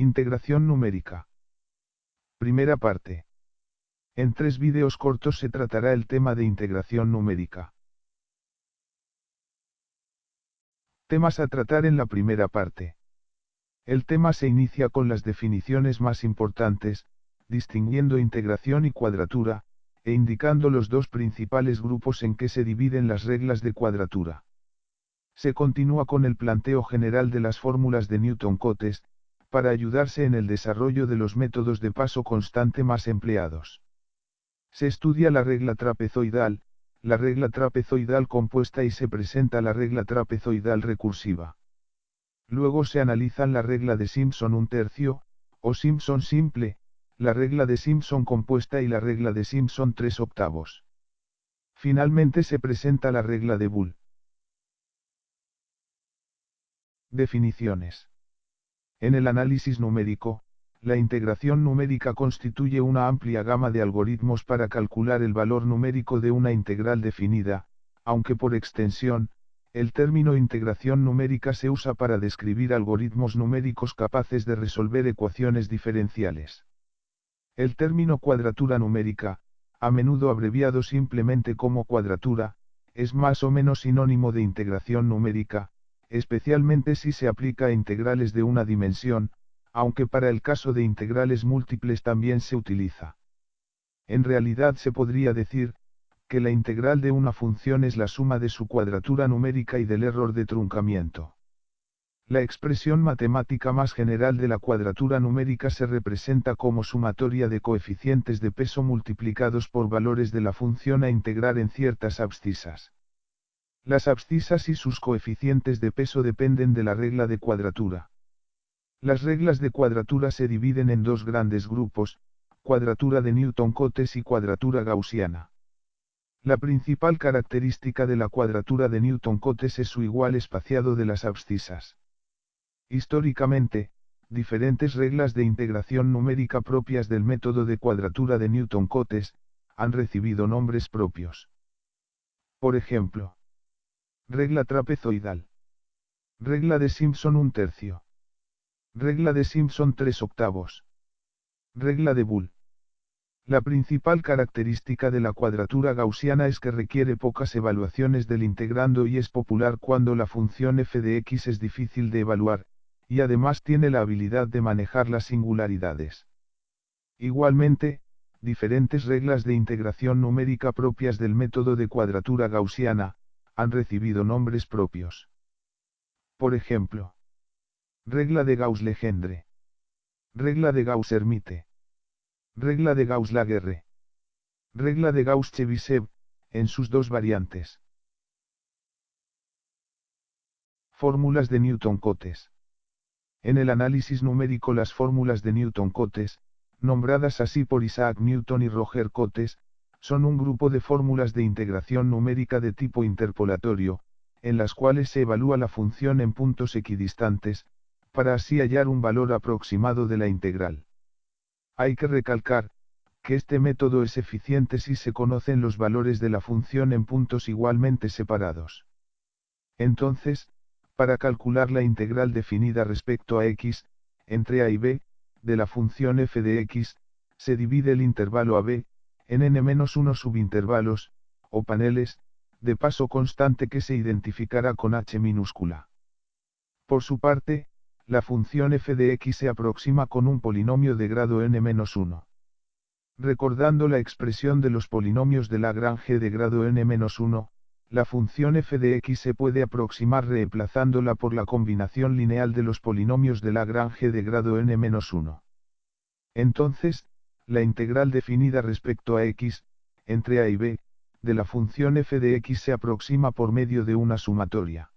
Integración numérica. Primera parte. En 3 vídeos cortos se tratará el tema de integración numérica. Temas a tratar en la primera parte. El tema se inicia con las definiciones más importantes, distinguiendo integración y cuadratura, e indicando los dos principales grupos en que se dividen las reglas de cuadratura. Se continúa con el planteo general de las fórmulas de Newton-Cotes, para ayudarse en el desarrollo de los métodos de paso constante más empleados. Se estudia la regla trapezoidal compuesta y se presenta la regla trapezoidal recursiva. Luego se analizan la regla de Simpson 1/3, o Simpson simple, la regla de Simpson compuesta y la regla de Simpson 3/8. Finalmente se presenta la regla de Boole. Definiciones. En el análisis numérico, la integración numérica constituye una amplia gama de algoritmos para calcular el valor numérico de una integral definida, aunque por extensión, el término integración numérica se usa para describir algoritmos numéricos capaces de resolver ecuaciones diferenciales. El término cuadratura numérica, a menudo abreviado simplemente como cuadratura, es más o menos sinónimo de integración numérica, especialmente si se aplica a integrales de una dimensión, aunque para el caso de integrales múltiples también se utiliza. En realidad se podría decir, que la integral de una función es la suma de su cuadratura numérica y del error de truncamiento. La expresión matemática más general de la cuadratura numérica se representa como sumatoria de coeficientes de peso multiplicados por valores de la función a integrar en ciertas abscisas. Las abscisas y sus coeficientes de peso dependen de la regla de cuadratura. Las reglas de cuadratura se dividen en dos grandes grupos, cuadratura de Newton-Cotes y cuadratura gaussiana. La principal característica de la cuadratura de Newton-Cotes es su igual espaciado de las abscisas. Históricamente, diferentes reglas de integración numérica propias del método de cuadratura de Newton-Cotes, han recibido nombres propios. Por ejemplo, regla trapezoidal. Regla de Simpson 1/3. Regla de Simpson 3/8. Regla de Boole. La principal característica de la cuadratura gaussiana es que requiere pocas evaluaciones del integrando y es popular cuando la función f de x es difícil de evaluar, y además tiene la habilidad de manejar las singularidades. Igualmente, diferentes reglas de integración numérica propias del método de cuadratura gaussiana, han recibido nombres propios. Por ejemplo, regla de Gauss-Legendre. Regla de Gauss-Hermite. Regla de Gauss-Laguerre. Regla de Gauss-Chebyshev, en sus dos variantes. Fórmulas de Newton-Cotes. En el análisis numérico las fórmulas de Newton-Cotes, nombradas así por Isaac Newton y Roger Cotes, son un grupo de fórmulas de integración numérica de tipo interpolatorio, en las cuales se evalúa la función en puntos equidistantes, para así hallar un valor aproximado de la integral. Hay que recalcar, que este método es eficiente si se conocen los valores de la función en puntos igualmente separados. Entonces, para calcular la integral definida respecto a x, entre a y b, de la función f de x, se divide el intervalo a b, en n-1 subintervalos, o paneles, de paso constante que se identificará con h minúscula. Por su parte, la función f de x se aproxima con un polinomio de grado n-1. Recordando la expresión de los polinomios de Lagrange de grado n-1, la función f de x se puede aproximar reemplazándola por la combinación lineal de los polinomios de Lagrange de grado n-1. Entonces, la integral definida respecto a x, entre a y b, de la función f de x se aproxima por medio de una sumatoria.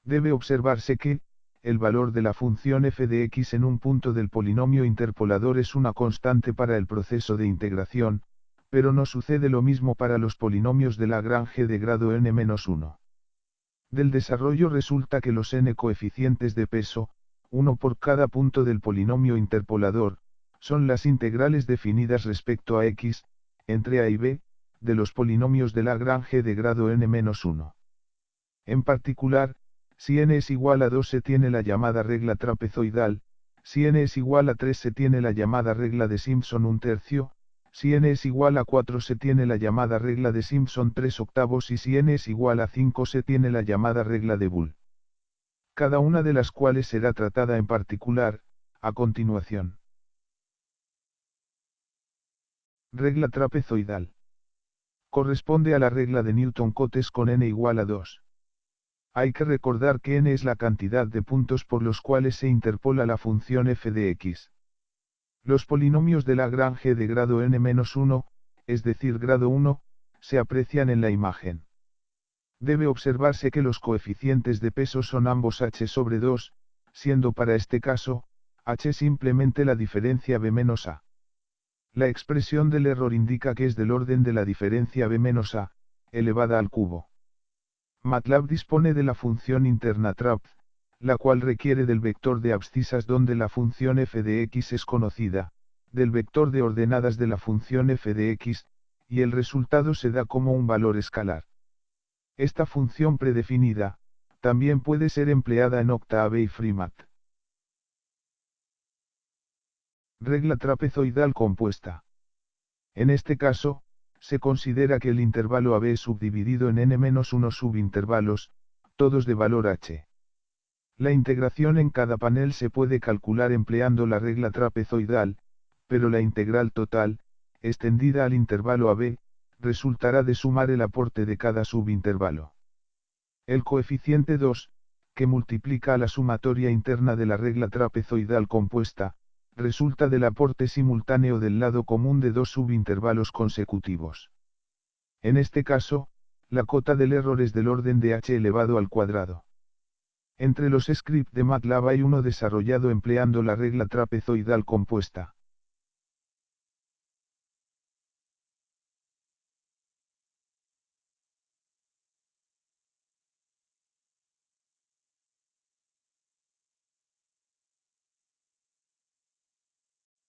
Debe observarse que, el valor de la función f de x en un punto del polinomio interpolador es una constante para el proceso de integración, pero no sucede lo mismo para los polinomios de Lagrange de grado n-1. Del desarrollo resulta que los n coeficientes de peso, uno por cada punto del polinomio interpolador, son las integrales definidas respecto a x, entre a y b, de los polinomios de Lagrange de grado n-1. En particular, si n es igual a 2 se tiene la llamada regla trapezoidal, Si n es igual a 3 se tiene la llamada regla de Simpson 1/3, si n es igual a 4 se tiene la llamada regla de Simpson 3/8 y si n es igual a 5 se tiene la llamada regla de Boole. Cada una de las cuales será tratada en particular, a continuación. Regla trapezoidal. Corresponde a la regla de Newton-Cotes con n igual a 2. Hay que recordar que n es la cantidad de puntos por los cuales se interpola la función f de x. Los polinomios de Lagrange de grado n-1, es decir grado 1, se aprecian en la imagen. Debe observarse que los coeficientes de peso son ambos h sobre 2, siendo para este caso, h simplemente la diferencia b menos a. La expresión del error indica que es del orden de la diferencia b menos a, elevada al cubo. MATLAB dispone de la función interna trap, la cual requiere del vector de abscisas donde la función f de x es conocida, del vector de ordenadas de la función f de x, y el resultado se da como un valor escalar. Esta función predefinida, también puede ser empleada en Octave y FreeMat. Regla trapezoidal compuesta. En este caso, se considera que el intervalo AB es subdividido en n-1 subintervalos, todos de valor h. La integración en cada panel se puede calcular empleando la regla trapezoidal, pero la integral total, extendida al intervalo AB, resultará de sumar el aporte de cada subintervalo. El coeficiente 2, que multiplica a la sumatoria interna de la regla trapezoidal compuesta, resulta del aporte simultáneo del lado común de dos subintervalos consecutivos. En este caso, la cota del error es del orden de h elevado al cuadrado. Entre los scripts de MATLAB hay uno desarrollado empleando la regla trapezoidal compuesta.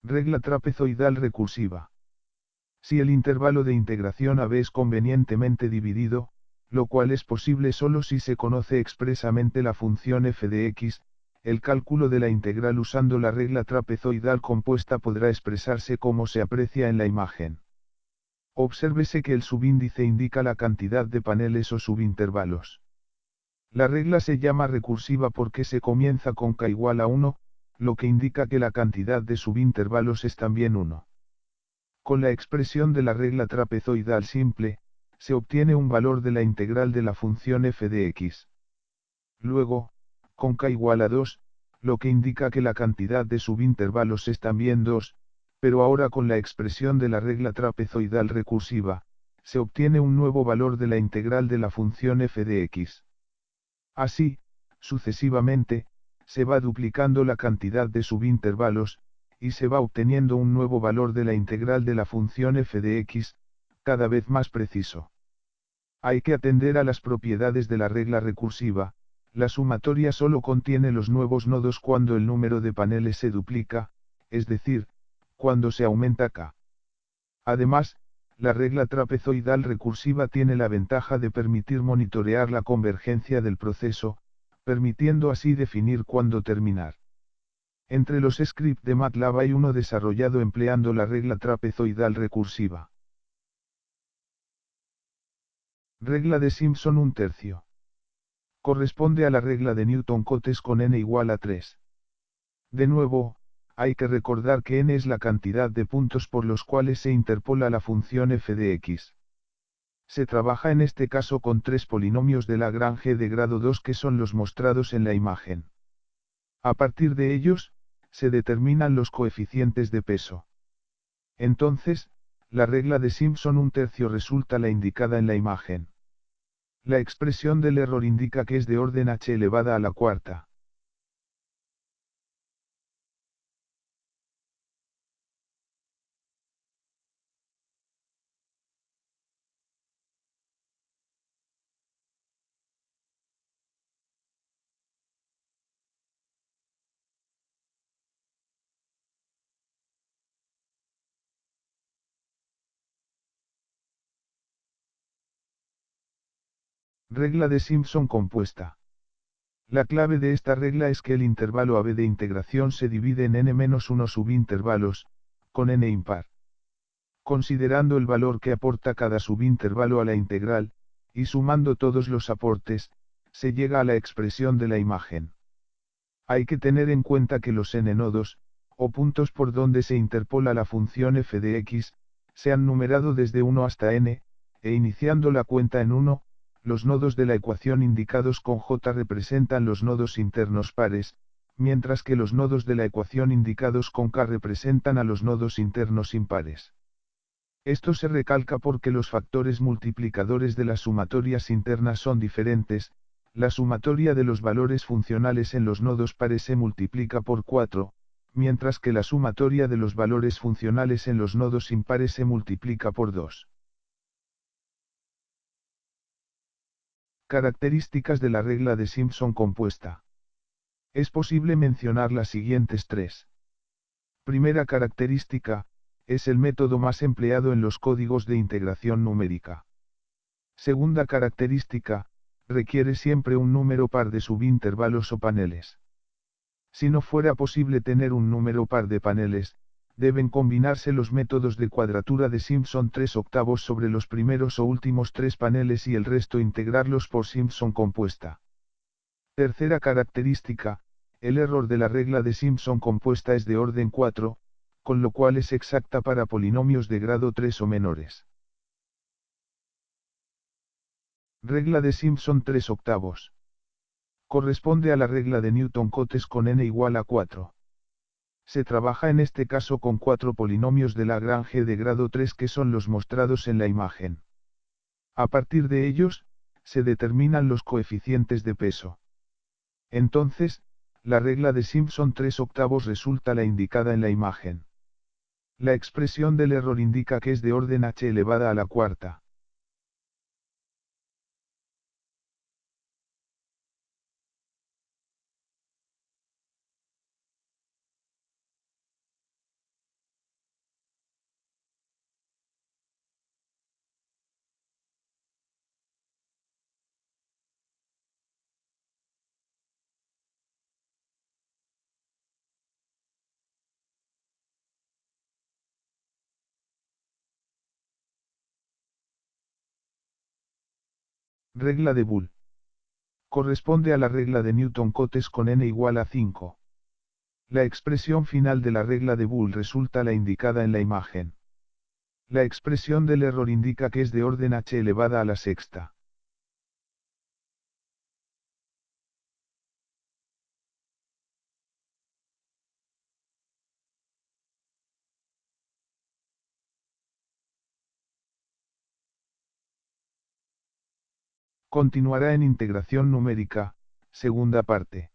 Regla trapezoidal recursiva. Si el intervalo de integración AB es convenientemente dividido, lo cual es posible solo si se conoce expresamente la función f de x, el cálculo de la integral usando la regla trapezoidal compuesta podrá expresarse como se aprecia en la imagen. Obsérvese que el subíndice indica la cantidad de paneles o subintervalos. La regla se llama recursiva porque se comienza con k igual a 1, lo que indica que la cantidad de subintervalos es también 1. Con la expresión de la regla trapezoidal simple, se obtiene un valor de la integral de la función f de x. Luego, con k igual a 2, lo que indica que la cantidad de subintervalos es también 2, pero ahora con la expresión de la regla trapezoidal recursiva, se obtiene un nuevo valor de la integral de la función f de x. Así, sucesivamente, se va duplicando la cantidad de subintervalos, y se va obteniendo un nuevo valor de la integral de la función f de x, cada vez más preciso. Hay que atender a las propiedades de la regla recursiva, la sumatoria solo contiene los nuevos nodos cuando el número de paneles se duplica, es decir, cuando se aumenta k. Además, la regla trapezoidal recursiva tiene la ventaja de permitir monitorear la convergencia del proceso, permitiendo así definir cuándo terminar. Entre los scripts de MATLAB hay uno desarrollado empleando la regla trapezoidal recursiva. Regla de Simpson 1/3. Corresponde a la regla de Newton-Cotes con n igual a 3. De nuevo, hay que recordar que n es la cantidad de puntos por los cuales se interpola la función f de x. Se trabaja en este caso con tres polinomios de Lagrange de grado 2 que son los mostrados en la imagen. A partir de ellos, se determinan los coeficientes de peso. Entonces, la regla de Simpson 1/3 resulta la indicada en la imagen. La expresión del error indica que es de orden h elevada a la cuarta. Regla de Simpson compuesta. La clave de esta regla es que el intervalo AB de integración se divide en n-1 subintervalos, con n impar. Considerando el valor que aporta cada subintervalo a la integral, y sumando todos los aportes, se llega a la expresión de la imagen. Hay que tener en cuenta que los n-nodos, o puntos por donde se interpola la función f de x, se han numerado desde 1 hasta n, e iniciando la cuenta en 1, los nodos de la ecuación indicados con J representan los nodos internos pares, mientras que los nodos de la ecuación indicados con K representan a los nodos internos impares. Esto se recalca porque los factores multiplicadores de las sumatorias internas son diferentes, la sumatoria de los valores funcionales en los nodos pares se multiplica por 4, mientras que la sumatoria de los valores funcionales en los nodos impares se multiplica por 2. Características de la regla de Simpson compuesta. Es posible mencionar las siguientes tres. Primera característica, es el método más empleado en los códigos de integración numérica. Segunda característica, requiere siempre un número par de subintervalos o paneles. Si no fuera posible tener un número par de paneles, deben combinarse los métodos de cuadratura de Simpson 3/8 sobre los primeros o últimos tres paneles y el resto integrarlos por Simpson compuesta. Tercera característica, el error de la regla de Simpson compuesta es de orden 4, con lo cual es exacta para polinomios de grado 3 o menores. Regla de Simpson 3/8. Corresponde a la regla de Newton-Cotes con n igual a 4. Se trabaja en este caso con 4 polinomios de Lagrange de grado 3 que son los mostrados en la imagen. A partir de ellos, se determinan los coeficientes de peso. Entonces, la regla de Simpson 3/8 resulta la indicada en la imagen. La expresión del error indica que es de orden h elevada a la cuarta. Regla de Boole. Corresponde a la regla de Newton-Cotes con n igual a 5. La expresión final de la regla de Boole resulta la indicada en la imagen. La expresión del error indica que es de orden h elevada a la sexta. Continuará en integración numérica, segunda parte.